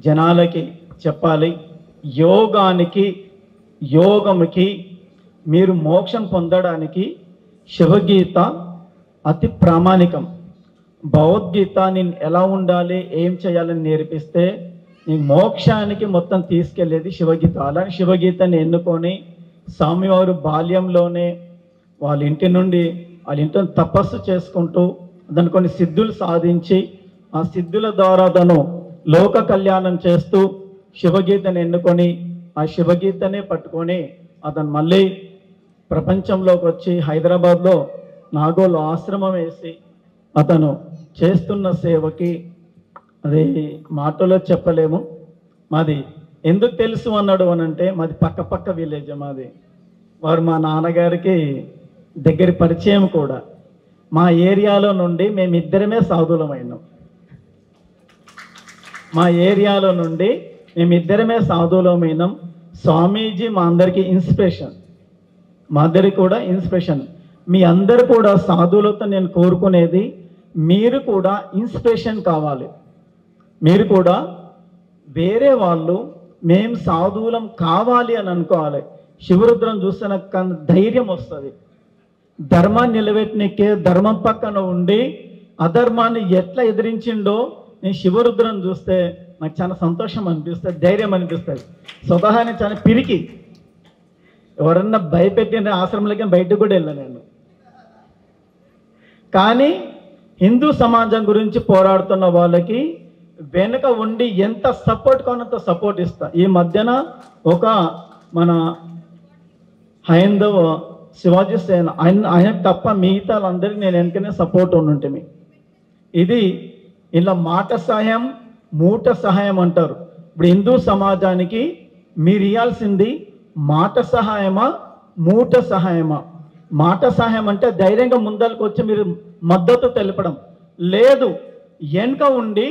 జనాలకి చెప్పాలి. యోగముకి మీరు మోక్షం పొందడానికి శివగీత అతి ప్రామాణికం. భగవద్గీత నేను ఎలా ఉండాలి, ఏం చేయాలని నేర్పిస్తే నీ మోక్షానికి మొత్తం తీసుకెళ్లేది శివగీత. అలానే శివగీతని ఎన్నుకొని స్వామివారు బాల్యంలోనే వాళ్ళ ఇంట్లో తపస్సు చేసుకుంటూ దాన్ని కొన్ని సిద్ధులు సాధించి ఆ సిద్ధుల ద్వారా తను లోక కళ్యాణం చేస్తూ శివగీతని ఎన్నుకొని ఆ శివగీతనే పట్టుకొని అతను మళ్ళీ ప్రపంచంలోకి వచ్చి హైదరాబాద్లో నాగోలు ఆశ్రమం వేసి అతను చేస్తున్న సేవకి అది మాటలో చెప్పలేము. మాది ఎందుకు తెలుసు అన్నాడు అనంటే మాది పక్క విలేజ్. మాది వారు మా నాన్నగారికి దగ్గర పరిచయం కూడా. మా ఏరియాలో నుండి మేమిద్దరమే సాధువులమైనాం. స్వామీజీ మా అందరికీ ఇన్స్పిరేషన్. మీ అందరు కూడా సాధువులతో నేను కోరుకునేది మీరు కూడా ఇన్స్పిరేషన్ కావాలి. మీరు కూడా వేరే వాళ్ళు మేము సాధువులం కావాలి అని అనుకోవాలి. శివరుద్రం చూస్తే నాకు ధైర్యం వస్తుంది. ధర్మాన్ని నిలబెట్టినకే ధర్మం పక్కన ఉండి అధర్మాన్ని ఎట్లా ఎదిరించిండో నేను శివరుద్రం చూస్తే నాకు చాలా సంతోషం అనిపిస్తుంది, ధైర్యం అనిపిస్తుంది. స్వతహాన్ని చాలా పిరికి ఎవరన్నా భయపెట్టిన ఆశ్రమంలోకి బయటకు కూడా వెళ్ళాను నేను. కానీ హిందూ సమాజం గురించి పోరాడుతున్న వాళ్ళకి వెనుక ఉండి ఎంత సపోర్ట్ కానంత సపోర్ట్ ఇస్తా. ఈ మధ్యన ఒక మన హైందవ శివాజీ సేన ఆయనకు తప్ప మిగతా వాళ్ళందరికీ నేను వెనుకనే సపోర్ట్ ఉంటుంటే ఇది ఇలా మాట సహాయం మూట సహాయం అంటారు. ఇప్పుడు హిందూ సమాజానికి మీరు ఇవ్వాల్సింది మాట సహాయమా మూట సహాయమా? మాట సహాయం అంటే ధైర్యంగా ముందరకు వచ్చి మీరు మద్దతు తెలపడం లేదు. వెనుక ఉండి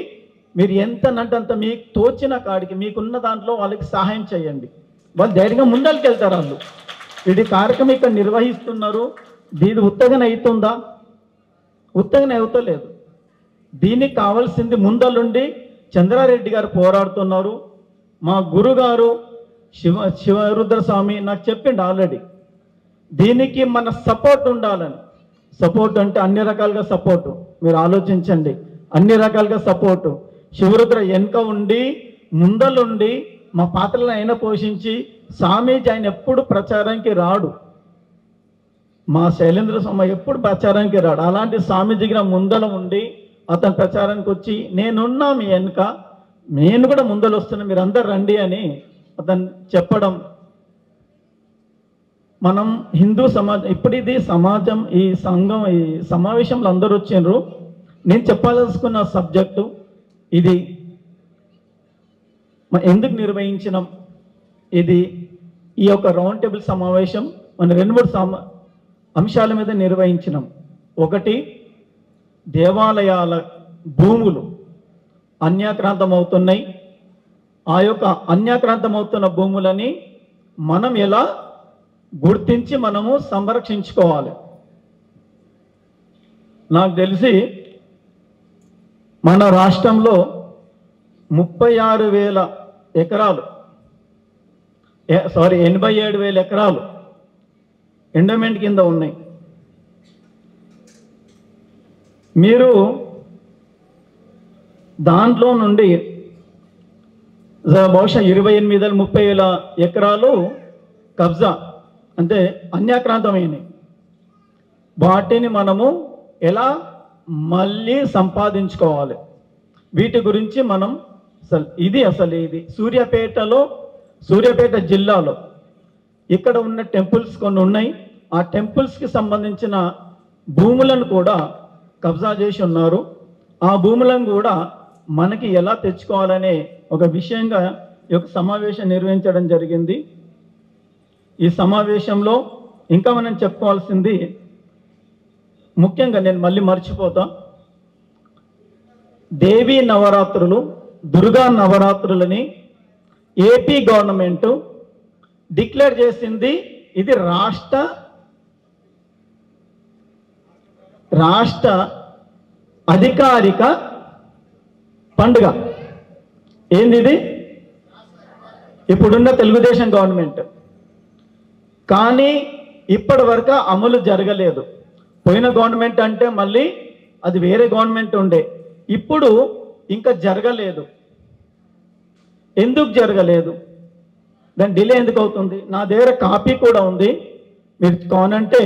మీరు ఎంతనంటే మీకు తోచిన కాడికి మీకున్న దాంట్లో వాళ్ళకి సహాయం చేయండి. వాళ్ళు ధైర్యంగా ముందరికి వెళ్తారు. వాళ్ళు ఇది కార్యక్రమం ఇక్కడ నిర్వహిస్తున్నారు. దీని ఉత్తగన అవుతుందా? ఉత్తగన అవుతలేదు. దీనికి కావాల్సింది ముందలుండి చంద్రారెడ్డి గారు పోరాడుతున్నారు. మా గురుగారు శివరుద్రస్వామి నాకు చెప్పిండు ఆల్రెడీ. దీనికి మన సపోర్ట్ ఉండాలని. సపోర్ట్ అంటే అన్ని రకాలుగా సపోర్టు. మీరు ఆలోచించండి, అన్ని రకాలుగా సపోర్టు. శివరుద్ర వెనుక ఉండి ముందలుండి మా పాత్రలను ఆయన పోషించి స్వామీజీ ఆయన ఎప్పుడు ప్రచారానికి రాడు. మా శైలేంద్ర స్వామి ఎప్పుడు ప్రచారానికి రాడు. అలాంటి స్వామీజీకి ముందల ఉండి అతను ప్రచారానికి వచ్చి నేనున్నా మీ వెనుక, నేను కూడా ముందలు వస్తున్నా, మీరు అందరు రండి అని అతను చెప్పడం. మనం హిందూ సమాజం ఇప్పుడు ఇది సమాజం ఈ సంఘం ఈ సమావేశంలో అందరూ వచ్చిండ్రు. నేను చెప్పాల్సుకున్న సబ్జెక్టు ఇది ఎందుకు నిర్వహించినాం. ఇది ఈ యొక్క రౌండ్ టేబుల్ సమావేశం మన 2-3 అంశాల మీద నిర్వహించినాం. ఒకటి, దేవాలయాల భూములు అన్యాక్రాంతం అవుతున్నాయి. ఆ యొక్క అన్యాక్రాంతం అవుతున్న భూములని మనం ఎలా గుర్తించి మనము సంరక్షించుకోవాలి. నాకు తెలిసి మన రాష్ట్రంలో 36,000 ఎకరాలు 87,000 ఎకరాలు ఎండోమెంట్ కింద ఉన్నాయి. మీరు దాంట్లో నుండి బహుశా 28,000-30,000 ఎకరాలు కబ్జా అంటే అన్యాక్రాంతమైనవి. వాటిని మనము ఎలా మళ్ళీ సంపాదించుకోవాలి, వీటి గురించి మనం ఇది సూర్యాపేట జిల్లాలో ఇక్కడ ఉన్న టెంపుల్స్ కొన్ని ఉన్నాయి. ఆ టెంపుల్స్కి సంబంధించిన భూములను కూడా కబ్జా చేసి ఉన్నారు. ఆ భూములను కూడా మనకి ఎలా తెచ్చుకోవాలనే ఒక విషయంగా ఈ యొక్క సమావేశం నిర్వహించడం జరిగింది. ఈ సమావేశంలో ఇంకా మనం చెప్పుకోవాల్సింది ముఖ్యంగా నేను మళ్ళీ మర్చిపోతా, దేవీ నవరాత్రులు దుర్గా నవరాత్రులని ఏపీ గవర్నమెంట్ డిక్లేర్ చేసింది. ఇది రాష్ట్ర అధికారిక పండుగ. ఏంది ఇది? ఇప్పుడున్న తెలుగుదేశం గవర్నమెంట్. కానీ ఇప్పటి వరకు అమలు జరగలేదు. పోయిన గవర్నమెంట్ అంటే మళ్ళీ అది వేరే గవర్నమెంట్ ఉండే, ఇప్పుడు ఇంకా జరగలేదు. ఎందుకు జరగలేదు? దాని డిలే ఎందుకు అవుతుంది? నా దగ్గర కాపీ కూడా ఉంది, మీరు కానంటే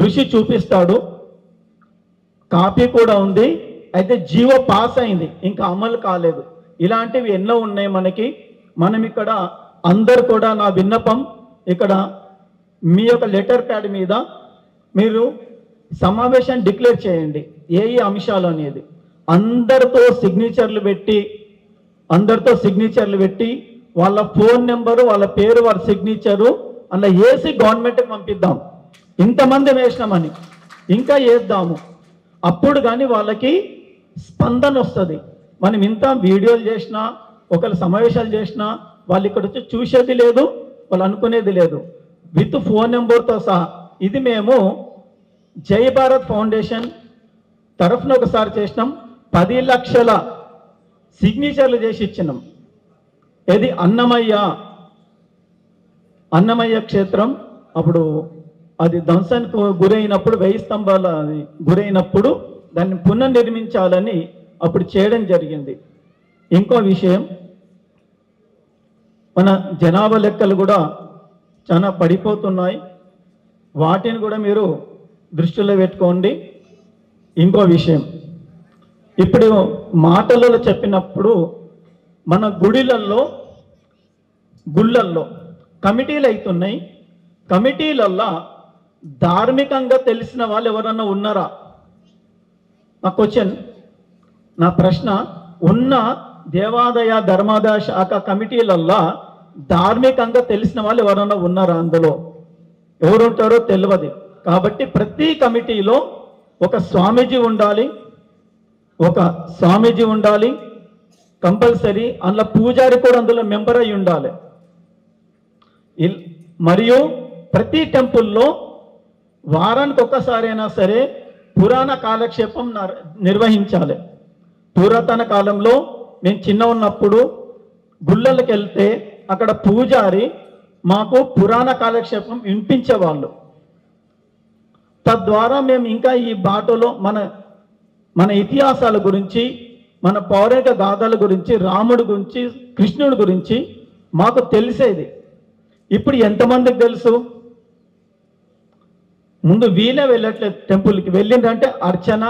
ఋషి చూపిస్తాడు. కాపీ కూడా ఉంది. అయితే జీవో పాస్ అయింది, ఇంకా అమలు కాలేదు. ఇలాంటివి ఎన్నో ఉన్నాయి మనకి. మనం ఇక్కడ అందరు కూడా నా విన్నపం, ఇక్కడ మీ యొక్క లెటర్ ప్యాడ్ మీద మీరు సమావేశాన్ని డిక్లేర్ చేయండి. ఏ అంశాలు అనేది అందరితో సిగ్నేచర్లు పెట్టి వాళ్ళ ఫోన్ నెంబరు, వాళ్ళ పేరు, వాళ్ళ సిగ్నేచరు అలా వేసి గవర్నమెంట్కి పంపిద్దాం. ఇంతమంది వేసినామని ఇంకా వేద్దాము. అప్పుడు కానీ వాళ్ళకి స్పందన వస్తుంది. మనం ఇంత వీడియోలు చేసినా, ఒకళ్ళు సమావేశాలు చేసినా వాళ్ళు ఇక్కడ వచ్చి చూసేది లేదు, వాళ్ళు అనుకునేది లేదు. విత్ ఫోన్ నెంబర్తో సహా. ఇది మేము జై భారత్ ఫౌండేషన్ తరఫున ఒకసారి చేసినాం. 10 లక్షల సిగ్నేచర్లు చేసి ఇచ్చినాం. ఇది అన్నమయ్య క్షేత్రం అప్పుడు అది ధ్వంసానికి గురైనప్పుడు, 1000 స్తంభాల గురైనప్పుడు దాన్ని పునర్నిర్మించాలని అప్పుడు చేయడం జరిగింది. ఇంకో విషయం, మన జనాభా లెక్కలు కూడా చాలా పడిపోతున్నాయి. వాటిని కూడా మీరు దృష్టిలో పెట్టుకోండి. ఇంకో విషయం, ఇప్పుడు మాటలలో చెప్పినప్పుడు మన గుళ్ళల్లో కమిటీలు అవుతున్నాయి. కమిటీలల్లో ధార్మికంగా తెలిసిన వాళ్ళు ఎవరన్నా ఉన్నారా? నా క్వశ్చన్, నా ప్రశ్న. ఉన్న దేవాదాయ ధర్మాదాయ శాఖ కమిటీలల్లో ధార్మికంగా తెలిసిన వాళ్ళు ఎవరన్నా ఉన్నారా? అందులో ఎవరుంటారో తెలియదు. కాబట్టి ప్రతి కమిటీలో ఒక స్వామీజీ ఉండాలి కంపల్సరీ. అందులో పూజారి కూడా అందులో మెంబర్ అయి ఉండాలి. మరియు ప్రతి టెంపుల్లో వారానికి ఒక్కసారైనా సరే పురాణ కాలక్షేపం నిర్వహించాలి. పురాతన కాలంలో మేము చిన్న ఉన్నప్పుడు గుళ్ళకి వెళ్తే అక్కడ పూజారి మాకు పురాణ కాలక్షేపం వినిపించేవాళ్ళు. తద్వారా మేము ఇంకా ఈ బాటలో మన ఇతిహాసాల గురించి, మన పౌరాణిక గాథల గురించి, రాముడి గురించి, కృష్ణుడి గురించి మాకు తెలిసేది. ఇప్పుడు ఎంతమందికి తెలుసు? ముందు వీలే వెళ్ళట్లేదు టెంపుల్కి. వెళ్ళిందంటే అర్చన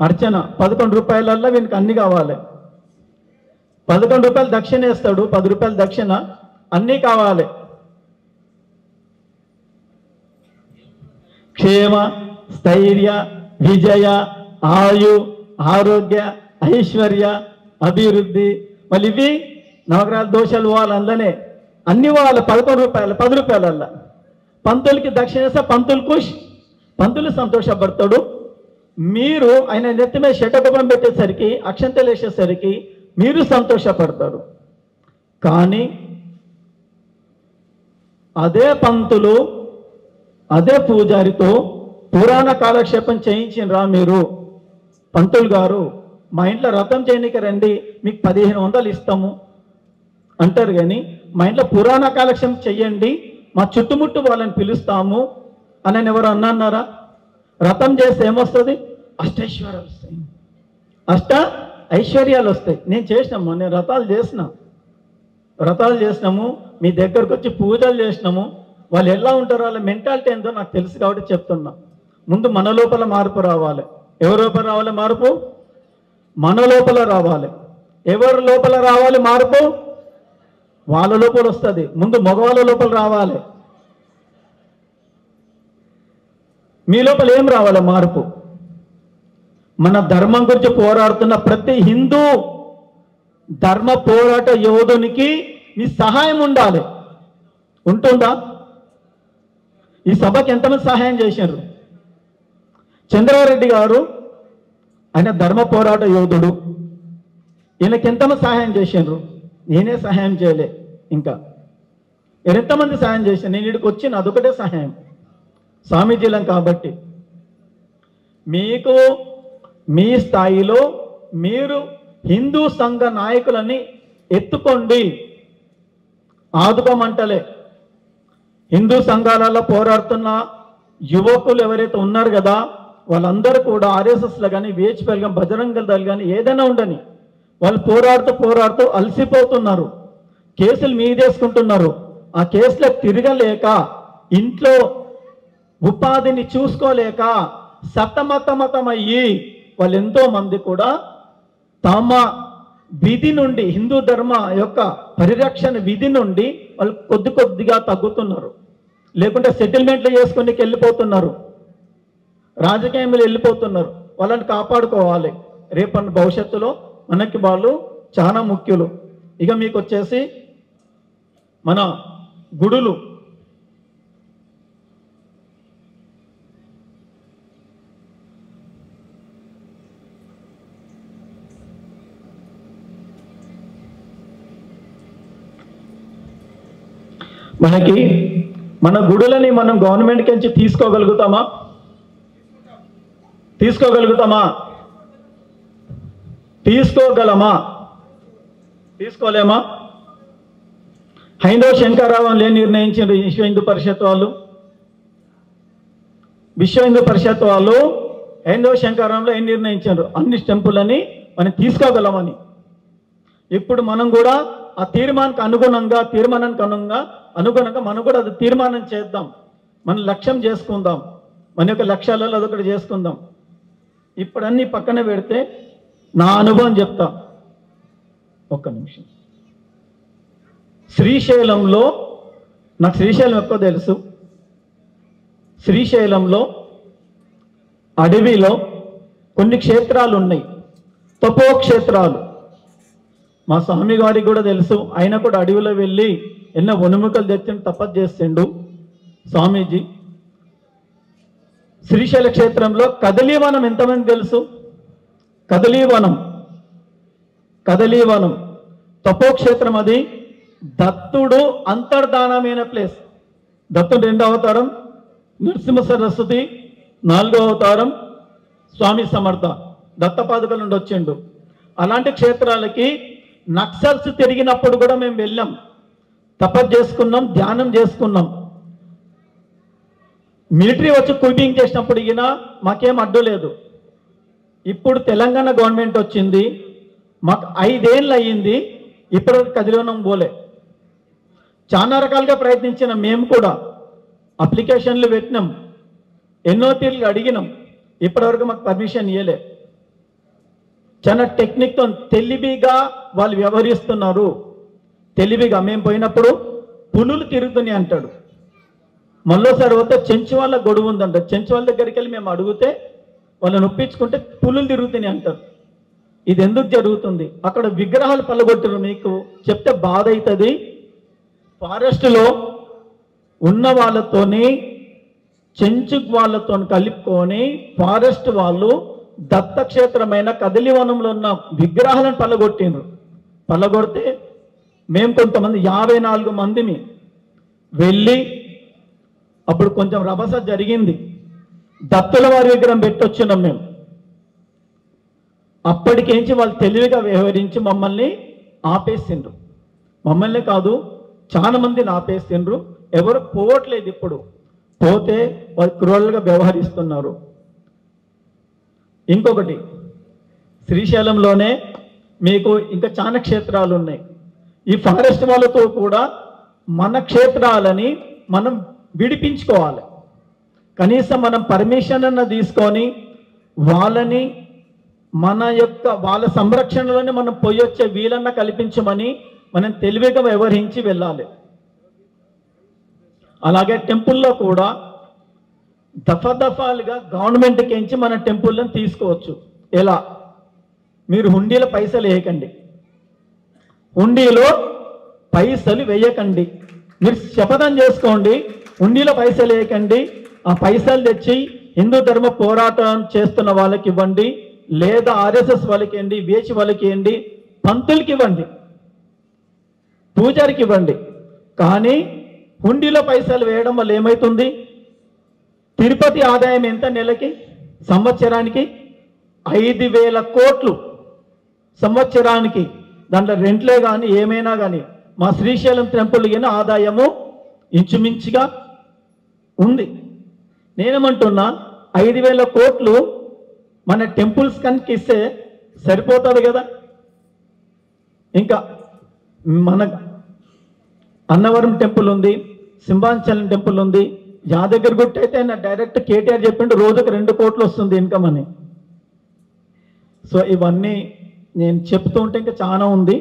11 రూపాయలల్లో వీనికి అన్ని కావాలి. 11 రూపాయలు దక్షిణ వేస్తాడు, 10 రూపాయలు దక్షిణ, అన్నీ కావాలి. క్షేమ, స్థైర్య, విజయ, ఆయు, ఆరోగ్య, ఐశ్వర్య, అభివృద్ధి, మళ్ళీ ఇవి నవగ్రహాల దోషాలు వాళ్ళందనే అన్ని వాళ్ళ 11 రూపాయలు 10 రూపాయలల్లా. పంతులకి దక్షిణ వేస్తే పంతులు సంతోషపడతాడు. మీరు ఆయన నెత్తి మీద శటకపం పెట్టేసరికి, అక్షంతలు వేసేసరికి మీరు సంతోషపడతారు. కానీ అదే పంతులు, అదే పూజారితో పురాణ కాలక్షేపం చేయించినరా మీరు? పంతులు గారు మా ఇంట్లో రథం చేయనీకి రండి, మీకు 1500 ఇస్తాము అంటారు. కానీ మా ఇంట్లో పురాణ కాలక్షేపం చెయ్యండి, మా చుట్టుముట్టు వాళ్ళని పిలుస్తాము అని ఎవరు అన్నారా? రథం చేస్తే ఏమొస్తుంది? అష్టైశ్వర్యాలు వస్తాయి, ఐశ్వర్యాలు వస్తాయి. నేను చేసినాము, నేను రథాలు చేసినాము, మీ దగ్గరకు వచ్చి పూజలు చేసినాము. వాళ్ళు ఎలా ఉంటారో వాళ్ళ మెంటాలిటీ ఏందో నాకు తెలుసు కాబట్టి చెప్తున్నా. ముందు మన లోపల మార్పు రావాలి. ఎవరి లోపల రావాలి మార్పు? మన లోపల రావాలి. ఎవరి లోపల రావాలి మార్పు? వాళ్ళ లోపల వస్తుంది. ముందు మగవాళ్ళ లోపల రావాలి. మీ లోపల ఏం రావాలి మార్పు? మన ధర్మం గురించి పోరాడుతున్న ప్రతి హిందూ ధర్మ పోరాట యోధునికి మీ సహాయం ఉండాలి. ఉంటుందా? ఈ సభకి ఎంతమంది సహాయం చేశారు? చంద్రారెడ్డి గారు ఆయన ధర్మ పోరాట యోధుడు, ఈయనకి ఎంతమంది సహాయం చేశారు? నేనే సహాయం చేయలే. ఇంకా ఎంతమంది సహాయం చేశాను? నేను ఇక్కడికి వచ్చిన అదొకటే సహాయం, స్వామీజీలం కాబట్టి. మీకు మీ స్థాయిలో మీరు హిందూ సంఘ నాయకులని ఎత్తుకోండి, ఆదుకోమంటలే. హిందూ సంఘాలలో పోరాడుతున్న యువకులు ఎవరైతే ఉన్నారు కదా, వాళ్ళందరూ కూడా ఆర్ఎస్ఎస్లో కానీ, విహెచ్పిఎల్ కానీ, బజరంగ దళ్ కానీ ఏదైనా ఉండని, వాళ్ళు పోరాడుతూ అలసిపోతున్నారు. కేసులు మీదేసుకుంటున్నారు. ఆ కేసులకు తిరగలేక, ఇంట్లో ఉపాధిని చూసుకోలేక సతమతమతమయ్యి వాళ్ళు ఎంతో మంది కూడా తమ విధి నుండి, హిందూ ధర్మ యొక్క పరిరక్షణ విధి నుండి వాళ్ళు కొద్దిగా తగ్గుతున్నారు. లేకుంటే సెటిల్మెంట్లు చేసుకుని వెళ్ళిపోతున్నారు, రాజకీయంలో వెళ్ళిపోతున్నారు. వాళ్ళని కాపాడుకోవాలి. రేపటి భవిష్యత్తులో మనకి వాళ్ళు చాలా ముఖ్యులు. ఇక మీకు వచ్చేసి మన గుడులు, మన గుడులని మనం గవర్నమెంట్కి నుంచి తీసుకోగలుగుతామా? తీసుకోగలమా? తీసుకోలేమా? హైందవ శంకరావం ఏం నిర్ణయించారు? విశ్వ హిందూ పరిషత్ వాళ్ళు హైందవ శంకరావంలో ఏం నిర్ణయించారు? అన్ని టెంపుల్ని మనం తీసుకోగలమని. ఇప్పుడు మనం కూడా ఆ తీర్మానానికి అనుగుణంగా మనం కూడా అది తీర్మానం చేద్దాం. మన లక్ష్యం చేసుకుందాం, మన యొక్క లక్ష్యాలలో అదొకటి చేసుకుందాం. ఇప్పుడు అన్ని పక్కన పెడితే నా అనుభవం చెప్తా. ఒక్క నిమిషం. శ్రీశైలంలో, నాకు శ్రీశైలం ఎక్కువ తెలుసు. శ్రీశైలంలో అడవిలో కొన్ని క్షేత్రాలు ఉన్నాయి, తపోక్షేత్రాలు. మా స్వామి గారికి కూడా తెలుసు. ఆయన కూడా అడవిలో వెళ్ళి ఎన్నో వణుముకలు తెచ్చి తపస్సు చేసిండు స్వామీజీ. శ్రీశైల క్షేత్రంలో కదలీవనం ఎంతమంది తెలుసు? కదలీవనం తపోక్షేత్రం. అది దత్తుడు అంతర్ధానమైన ప్లేస్. దత్తుడు 2వ అవతారం, నరసింహ సరస్వతి 4వ అవతారం, స్వామి సమర్థ దత్తపాదుకల నుండి వచ్చిండు. అలాంటి క్షేత్రాలకి నక్సల్స్ తిరిగినప్పుడు కూడా మేము వెళ్ళాం, తపస్సు చేసుకున్నాం, ధ్యానం చేసుకున్నాం. మిలిటరీ వచ్చి కూపింగ్ చేసినప్పుడు మాకేం అడ్డు లేదు. ఇప్పుడు తెలంగాణ గవర్నమెంట్ వచ్చింది, మాకు 5 ఏళ్ళు అయ్యింది, ఇప్పటివరకు కదిలివనం పోలే. చాలా రకాలుగా ప్రయత్నించిన, మేము కూడా అప్లికేషన్లు పెట్టినాం, ఎన్నో తీర్లు అడిగినాం, ఇప్పటివరకు మాకు పర్మిషన్ ఇవ్వలే. చాలా టెక్నిక్తో తెలివిగా వాళ్ళు వ్యవహరిస్తున్నారు. తెలివిగా మేము పోయినప్పుడు పులులు తిరుగుతున్నాయి అంటాడు. మళ్ళోసారి పోతే చెంచు వాళ్ళ గొడవ ఉందంట. చెంచు వాళ్ళ దగ్గరికి వెళ్ళి మేము అడిగితే వాళ్ళని ఒప్పించుకుంటే పులులు తిరుగుతున్నాయి అంటారు. ఇది ఎందుకు జరుగుతుంది? అక్కడ విగ్రహాలు పల్లగొట్టారు. మీకు చెప్తే బాధ అవుతుంది. ఫారెస్ట్లో ఉన్న వాళ్ళతోని, చెంచు వాళ్ళతో కలుపుకొని ఫారెస్ట్ వాళ్ళు దత్తక్షేత్రమైన కదలివనంలో ఉన్న విగ్రహాలను పల్లగొడితే మేము కొంతమంది 54 మందిని వెళ్ళి, అప్పుడు కొంచెం రభస జరిగింది. దత్తుల వారి విగ్రహం పెట్టొచ్చున్నాం మేము. అప్పటికేంచి వాళ్ళు తెలివిగా వ్యవహరించి మమ్మల్ని ఆపేసిండ్రు. మమ్మల్ని కాదు, చాలా మందిని ఆపేసిండ్రు. ఎవరు పోవట్లేదు. ఇప్పుడు పోతే వాళ్ళు క్రూరల్గా వ్యవహరిస్తున్నారు. ఇంకొకటి, శ్రీశైలంలోనే మీకు ఇంకా చాలా క్షేత్రాలు ఉన్నాయి. ఈ ఫారెస్ట్ వాళ్ళతో కూడా మన క్షేత్రాలని మనం విడిపించుకోవాలి. కనీసం మనం పర్మిషన్ అన్న తీసుకొని వాళ్ళని వాళ్ళ సంరక్షణలోనే మనం పోయొచ్చే వీలన్న కల్పించమని మనం తెలివిగా వ్యవహరించి వెళ్ళాలి. అలాగే టెంపుల్లో కూడా దఫాలుగా గవర్నమెంట్కి ఎంచి మన టెంపుల్ని తీసుకోవచ్చు. ఎలా? మీరు హుండీలో పైసలు వేయకండి, హుండీలో పైసలు వేయకండి. మీరు శపథం చేసుకోండి, హుండీలో పైసలు వేయకండి. ఆ పైసలు తెచ్చి హిందూ ధర్మ పోరాటం చేస్తున్న వాళ్ళకి ఇవ్వండి, లేదా ఆర్ఎస్ఎస్ వాళ్ళకి ఇవ్వండి, విహెచ్ వాళ్ళకి ఇవ్వండి, పంతులకి ఇవ్వండి, పూజారికి ఇవ్వండి. కానీ హుండీలో పైసలు వేయడం వల్ల ఏమవుతుంది? తిరుపతి ఆదాయం ఎంత నెలకి? సంవత్సరానికి 5,000 కోట్లు. సంవత్సరానికి దాంట్లో రెంట్లే కానీ ఏమైనా కానీ మా శ్రీశైలం టెంపుల్ కింద ఆదాయము ఇంచుమించుగా ఉంది. నేనేమంటున్నా 5,000 కోట్లు మన టెంపుల్స్ కనుక ఇస్తే సరిపోతుంది కదా. ఇంకా మన అన్నవరం టెంపుల్ ఉంది, సింహాచలం టెంపుల్ ఉంది, యాదగిరి గుట్ట అయితే నా డైరెక్ట్ కేటీఆర్ చెప్పిండు రోజుకు 2 కోట్లు వస్తుంది ఇన్కమ్ అని. సో ఇవన్నీ నేను చెప్తూ ఉంటే ఇంకా చాలా ఉంది.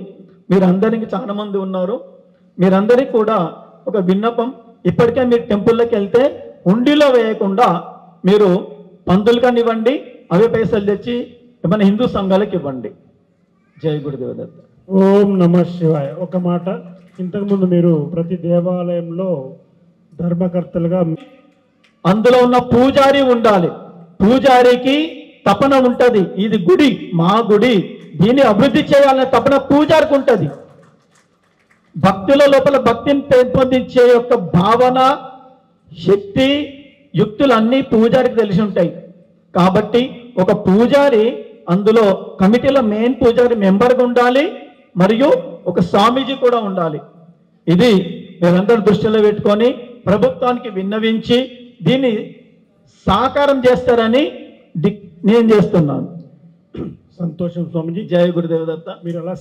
మీరందరికి చాలా మంది ఉన్నారు. మీరందరికీ కూడా ఒక విన్నపం, ఇప్పటికే మీరు టెంపుల్లోకి వెళ్తే హుండీలో వేయకుండా మీరు పంతులు కానివ్వండి, అవే పైసలు తెచ్చి మన హిందూ సంఘాలకు ఇవ్వండి. జై గురుదేవ దత్త. ఓం నమ శివాయ. ఒక మాట, ఇంతకుముందు మీరు ప్రతి దేవాలయంలో ధర్మకర్తలుగా అందులో ఉన్న పూజారి ఉండాలి. పూజారికి తపన ఉంటుంది, ఇది గుడి మా గుడి, దీన్ని అభివృద్ధి చేయాలనే తపన పూజారికి ఉంటుంది. భక్తుల లోపల భక్తిని పెంపొందించే యొక్క భావన, శక్తి, యుక్తులు అన్నీ పూజారికి తెలిసి ఉంటాయి. కాబట్టి ఒక పూజారి అందులో కమిటీలో మెయిన్ పూజారి మెంబర్గా ఉండాలి, మరియు ఒక స్వామీజీ కూడా ఉండాలి. ఇది మీరందరూ దృష్టిలో పెట్టుకొని ప్రభుత్వానికి విన్నవించి దీన్ని సాకారం చేస్తారని నేను చేస్తున్నాను. సంతోషం స్వామిజీ. జయ గురుదేవ దత్త. మీరు అలా